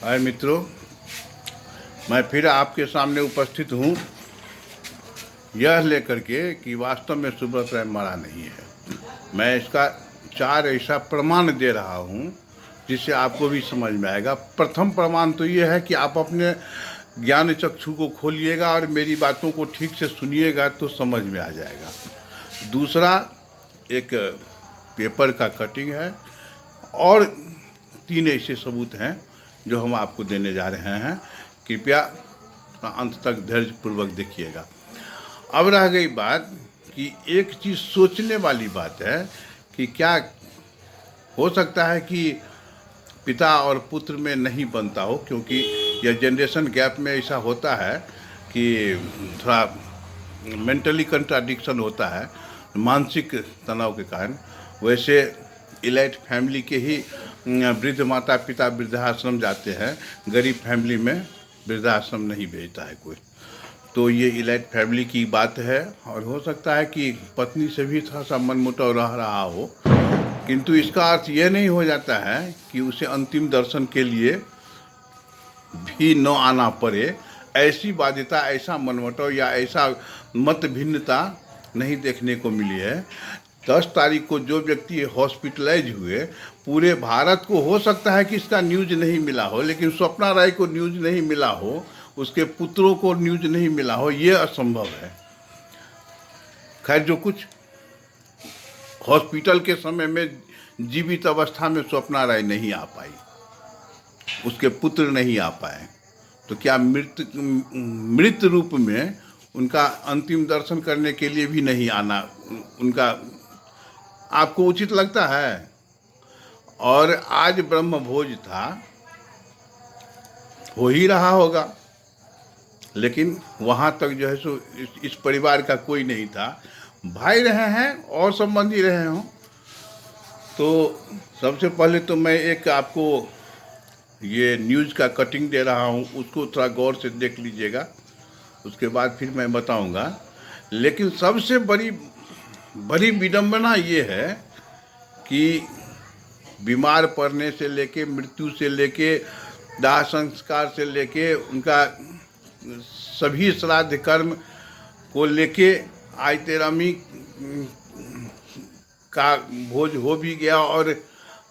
हाय मित्रों, मैं फिर आपके सामने उपस्थित हूँ यह लेकर के कि वास्तव में सुब्रत राय मरा नहीं है। मैं इसका 4 ऐसा प्रमाण दे रहा हूँ जिससे आपको भी समझ में आएगा। प्रथम प्रमाण तो ये है कि आप अपने ज्ञान चक्षु को खोलिएगा और मेरी बातों को ठीक से सुनिएगा तो समझ में आ जाएगा। दूसरा, एक पेपर का कटिंग है और 3 ऐसे सबूत हैं जो हम आपको देने जा रहे हैं। कृपया अंत तक धैर्यपूर्वक देखिएगा। अब रह गई बात कि एक चीज़ सोचने वाली बात है कि क्या हो सकता है कि पिता और पुत्र में नहीं बनता हो, क्योंकि यह जनरेशन गैप में ऐसा होता है कि थोड़ा मेंटली कंट्राडिक्शन होता है मानसिक तनाव के कारण। वैसे इलाइट फैमिली के ही वृद्ध माता पिता वृद्धाश्रम जाते हैं, गरीब फैमिली में वृद्धाश्रम नहीं भेजता है कोई। तो ये इलाइट फैमिली की बात है और हो सकता है कि पत्नी से भी थोड़ा सा मनमुटाव रह रहा हो, किंतु इसका अर्थ ये नहीं हो जाता है कि उसे अंतिम दर्शन के लिए भी न आना पड़े। ऐसी बाध्यता, ऐसा मनमुटाव या ऐसा मत भिन्नता नहीं देखने को मिली है। 10 तारीख को जो व्यक्ति हॉस्पिटलाइज हुए, पूरे भारत को हो सकता है कि इसका न्यूज़ नहीं मिला हो, लेकिन स्वप्ना राय को न्यूज़ नहीं मिला हो, उसके पुत्रों को न्यूज़ नहीं मिला हो, ये असंभव है। खैर, जो कुछ हॉस्पिटल के समय में जीवित अवस्था में स्वप्ना राय नहीं आ पाई, उसके पुत्र नहीं आ पाए, तो क्या मृत रूप में उनका अंतिम दर्शन करने के लिए भी नहीं आना उनका आपको उचित लगता है? और आज ब्रह्म भोज था, हो ही रहा होगा, लेकिन वहाँ तक जो है सो इस परिवार का कोई नहीं था। भाई रहे हैं और संबंधी रहे हों। तो सबसे पहले तो मैं एक आपको ये न्यूज़ का कटिंग दे रहा हूँ, उसको थोड़ा गौर से देख लीजिएगा, उसके बाद फिर मैं बताऊँगा। लेकिन सबसे बड़ी विडंबना ये है कि बीमार पड़ने से लेके, मृत्यु से लेके, दाह संस्कार से लेके, उनका सभी श्राद्ध कर्म को लेके आज 13वीं का भोज हो भी गया और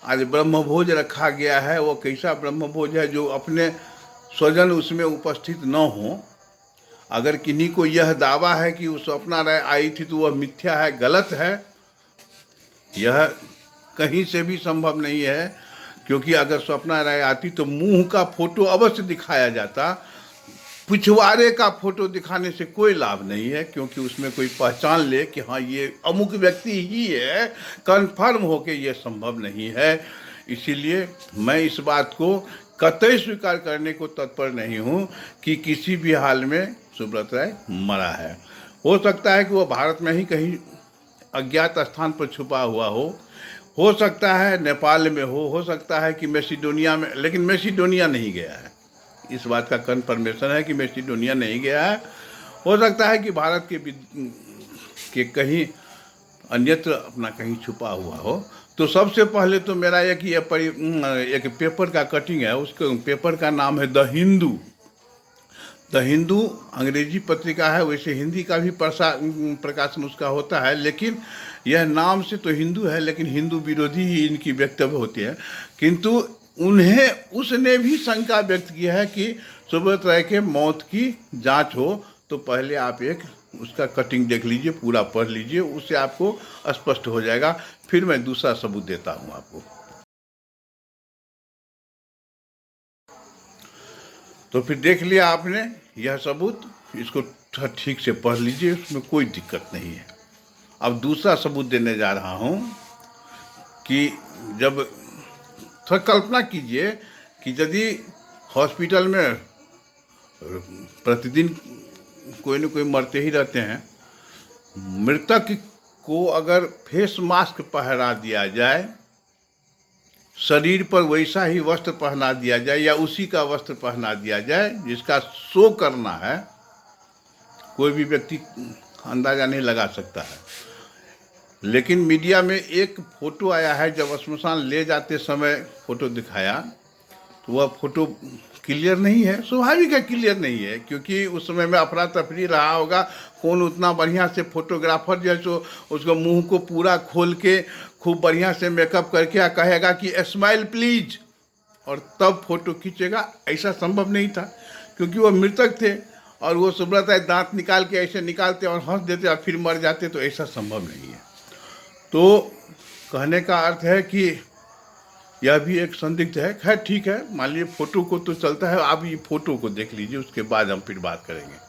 आज ब्रह्म भोज रखा गया है। वो कैसा ब्रह्म भोज है जो अपने स्वजन उसमें उपस्थित न हो। अगर किन्हीं को यह दावा है कि वो स्वप्ना राय आई थी तो वह मिथ्या है, गलत है। यह कहीं से भी संभव नहीं है, क्योंकि अगर स्वप्ना राय आती तो मुंह का फोटो अवश्य दिखाया जाता। पिछवाड़े का फोटो दिखाने से कोई लाभ नहीं है, क्योंकि उसमें कोई पहचान ले कि हाँ ये अमुक व्यक्ति ही है, कन्फर्म हो के ये संभव नहीं है। इसीलिए मैं इस बात को कतई स्वीकार करने को तत्पर नहीं हूँ कि किसी भी हाल में सुब्रत राय मरा है। हो सकता है कि वो भारत में ही कहीं अज्ञात स्थान पर छुपा हुआ हो सकता है नेपाल में हो सकता है कि मैसिडोनिया में, लेकिन मैसिडोनिया नहीं गया है, इस बात का कन्फर्मेशन है कि मैसिडोनिया नहीं गया है। हो सकता है कि भारत के कहीं अन्यत्र अपना कहीं छुपा हुआ हो। तो सबसे पहले तो मेरा एक पेपर का कटिंग है, उसके पेपर का नाम है द हिंदू अंग्रेजी पत्रिका है। वैसे हिंदी का भी प्रकाशन उसका होता है, लेकिन यह नाम से तो हिंदू है, लेकिन हिंदू विरोधी ही इनकी वक्तव्य होती है। किंतु उसने भी शंका व्यक्त किया है कि सुब्रत राय के मौत की जांच हो तो पहले आप एक उसका कटिंग देख लीजिए, पूरा पढ़ लीजिए, उससे आपको स्पष्ट हो जाएगा। फिर मैं दूसरा सबूत देता हूं आपको। तो फिर देख लिया आपने यह सबूत, इसको ठीक से पढ़ लीजिए, उसमें कोई दिक्कत नहीं है। अब दूसरा सबूत देने जा रहा हूं कि जब थोड़ा कल्पना कीजिए कि यदि हॉस्पिटल में प्रतिदिन कोई न कोई मरते ही रहते हैं, मृतक को अगर फेस मास्क पहना दिया जाए, शरीर पर वैसा ही वस्त्र पहना दिया जाए या उसी का वस्त्र पहना दिया जाए जिसका शो करना है, कोई भी व्यक्ति अंदाजा नहीं लगा सकता है। लेकिन मीडिया में एक फोटो आया है, जब श्मशान ले जाते समय फोटो दिखाया, तो वह फोटो क्लियर नहीं है, स्वाभाविक है क्लियर नहीं है, क्योंकि उस समय में अफरा तफरी रहा होगा। कौन उतना बढ़िया से फोटोग्राफर जो है सो उसको मुंह को पूरा खोल के खूब बढ़िया से मेकअप करके कहेगा कि स्माइल प्लीज, और तब फोटो खींचेगा? ऐसा संभव नहीं था, क्योंकि वो मृतक थे और वो सुब्रत राय दांत निकाल के ऐसे निकालते और हंस देते और फिर मर जाते, तो ऐसा संभव नहीं है। तो कहने का अर्थ है कि यह भी एक संदिग्ध है। खैर ठीक है, मान लीजिए फोटो को तो चलता है, आप ये फोटो को देख लीजिए, उसके बाद हम फिर बात करेंगे।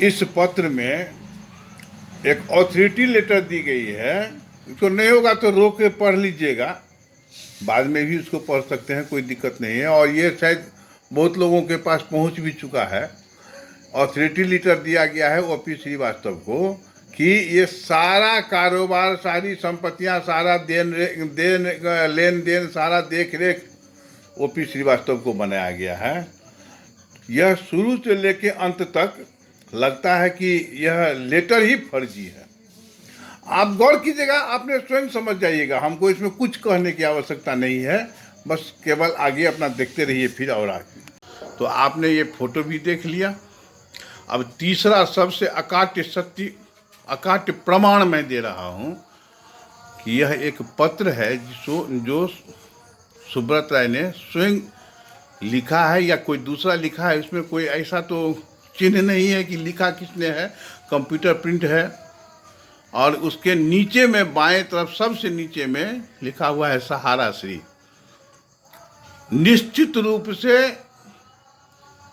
इस पत्र में एक ऑथोरिटी लेटर दी गई है, उसको नहीं होगा तो रोक के पढ़ लीजिएगा, बाद में भी उसको पढ़ सकते हैं, कोई दिक्कत नहीं है। और ये शायद बहुत लोगों के पास पहुंच भी चुका है। ऑथोरिटी लेटर दिया गया है ओपी श्रीवास्तव को कि ये सारा कारोबार, सारी संपत्तियां, सारा लेन देन, सारा देख रेख ओपी श्रीवास्तव को बनाया गया है। यह शुरू से लेकर अंत तक लगता है कि यह लेटर ही फर्जी है। आप गौर कीजिएगा, आपने स्वयं समझ जाइएगा, हमको इसमें कुछ कहने की आवश्यकता नहीं है, बस केवल आगे अपना देखते रहिए फिर और आगे। तो आपने ये फोटो भी देख लिया। अब तीसरा सबसे अकाट्य सत्य, अकाट्य प्रमाण मैं दे रहा हूँ कि यह एक पत्र है जो सुब्रत राय ने स्वयं लिखा है या कोई दूसरा लिखा है। इसमें कोई ऐसा तो चिन्ह नहीं है कि लिखा किसने है, कंप्यूटर प्रिंट है। और उसके नीचे में बाएं तरफ सबसे नीचे में लिखा हुआ है सहारा श्री। निश्चित रूप से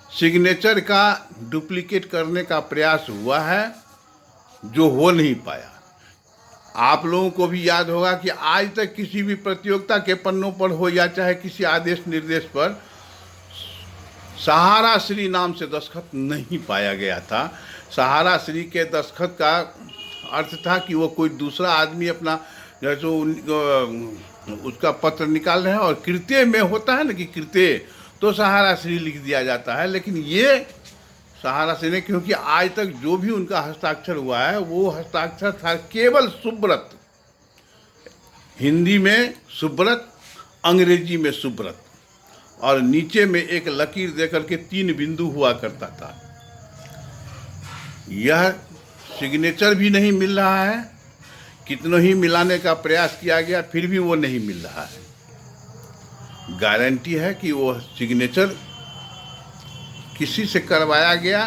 सिग्नेचर का डुप्लीकेट करने का प्रयास हुआ है, जो हो नहीं पाया। आप लोगों को भी याद होगा कि आज तक किसी भी प्रतियोगिता के पन्नों पर हो या चाहे किसी आदेश निर्देश पर सहारा श्री नाम से दस्तखत नहीं पाया गया था। सहारा श्री के दस्तखत का अर्थ था कि वो कोई दूसरा आदमी अपना जैसे उसका पत्र निकाल रहे हैं, और कृत्य में होता है ना कि कृत्य, तो सहारा श्री लिख दिया जाता है। लेकिन ये सहारा श्री ने, क्योंकि आज तक जो भी उनका हस्ताक्षर हुआ है वो हस्ताक्षर था केवल सुब्रत, हिंदी में सुब्रत, अंग्रेजी में सुब्रत, और नीचे में एक लकीर देकर के 3 बिंदु हुआ करता था। यह सिग्नेचर भी नहीं मिल रहा है, कितनों ही मिलाने का प्रयास किया गया फिर भी वो नहीं मिल रहा है। गारंटी है कि वो सिग्नेचर किसी से करवाया गया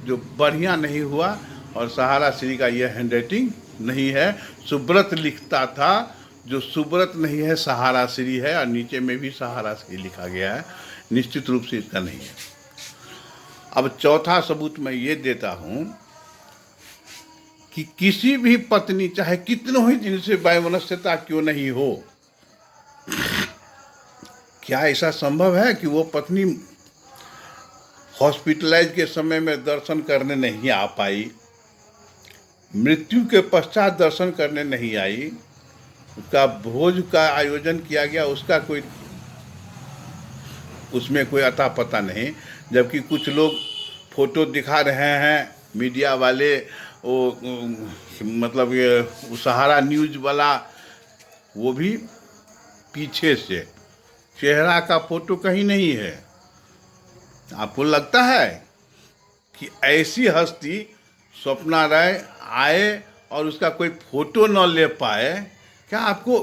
जो बढ़िया नहीं हुआ, और सहारा श्री का यह हैंडराइटिंग नहीं है। सुब्रत लिखता था, जो सुब्रत नहीं है सहारा श्री है, और नीचे में भी सहारा श्री लिखा गया है, निश्चित रूप से इसका नहीं है। अब चौथा सबूत मैं ये देता हूं कि किसी भी पत्नी, चाहे कितनों ही दिन से वैमनस्यता क्यों नहीं हो, क्या ऐसा संभव है कि वो पत्नी हॉस्पिटलाइज के समय में दर्शन करने नहीं आ पाई, मृत्यु के पश्चात दर्शन करने नहीं आई, उसका भोज का आयोजन किया गया, उसका कोई उसमें कोई अता पता नहीं, जबकि कुछ लोग फोटो दिखा रहे हैं मीडिया वाले, वो मतलब ये सहारा न्यूज वाला, वो भी पीछे से, चेहरा का फोटो कहीं नहीं है। आपको लगता है कि ऐसी हस्ती स्वप्ना राय आए और उसका कोई फोटो न ले पाए? क्या आपको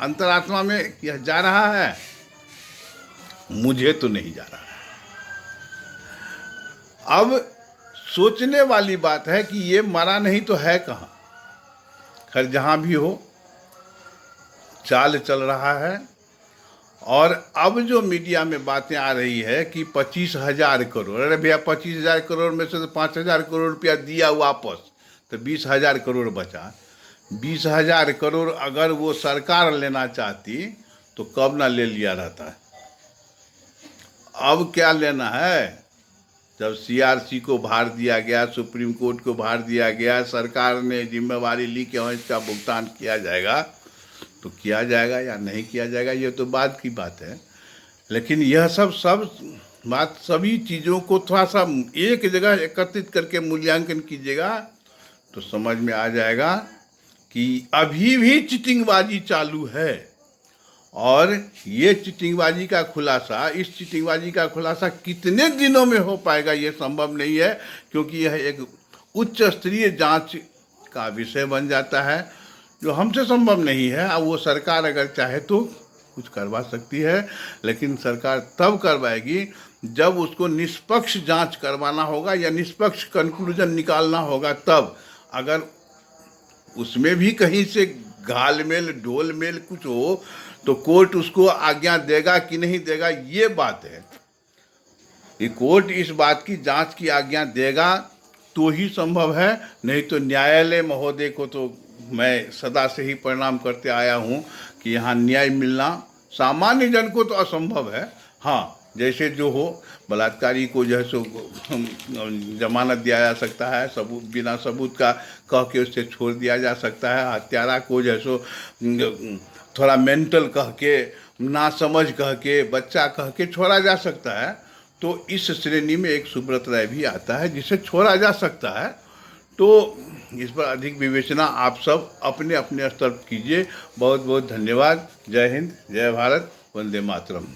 अंतरात्मा में यह जा रहा है? मुझे तो नहीं जा रहा है। अब सोचने वाली बात है कि ये मरा नहीं तो है कहाँ। खैर जहाँ भी हो, चाल चल रहा है। और अब जो मीडिया में बातें आ रही है कि 25,000 करोड़, अरे भैया 25,000 करोड़ में से तो 5,000 करोड़ रुपया दिया वापस, तो 20,000 करोड़ बचा। 20,000 करोड़ अगर वो सरकार लेना चाहती तो कब ना ले लिया रहता। अब क्या लेना है? जब सीआरसी को भार दिया गया, सुप्रीम कोर्ट को भार दिया गया, सरकार ने जिम्मेवारी ली कि इसका भुगतान किया जाएगा, तो किया जाएगा या नहीं किया जाएगा ये तो बाद की बात है। लेकिन यह सब बात सभी चीज़ों को थोड़ा सा एक जगह एकत्रित करके मूल्यांकन कीजिएगा तो समझ में आ जाएगा कि अभी भी चिटिंगबाजी चालू है। और ये चिटिंगबाजी का खुलासा, इस चिटिंगबाजी का खुलासा कितने दिनों में हो पाएगा ये संभव नहीं है, क्योंकि यह एक उच्च स्तरीय जांच का विषय बन जाता है जो हमसे संभव नहीं है। अब वो सरकार अगर चाहे तो कुछ करवा सकती है, लेकिन सरकार तब करवाएगी जब उसको निष्पक्ष जांच करवाना होगा या निष्पक्ष कंक्लूजन निकालना होगा। तब अगर उसमें भी कहीं से घालमेल ढोलमेल कुछ हो तो कोर्ट उसको आज्ञा देगा कि नहीं देगा, ये बात है। ये कोर्ट इस बात की जांच की आज्ञा देगा तो ही संभव है, नहीं तो न्यायालय महोदय को तो मैं सदा से ही प्रणाम करते आया हूँ कि यहाँ न्याय मिलना सामान्य जन को तो असंभव है। हाँ, जैसे जो हो, बलात्कारी को जो है सो जमानत दिया जा सकता है, सबूत बिना सबूत का कह के उससे छोड़ दिया जा सकता है। हत्यारा को जो है सो थोड़ा मेंटल कह के, ना समझ कह के, बच्चा कह के छोड़ा जा सकता है। तो इस श्रेणी में एक सुब्रत राय भी आता है जिसे छोड़ा जा सकता है। तो इस पर अधिक विवेचना आप सब अपने अपने स्तर पर कीजिए। बहुत बहुत धन्यवाद। जय हिंद, जय भारत, वंदे मातरम।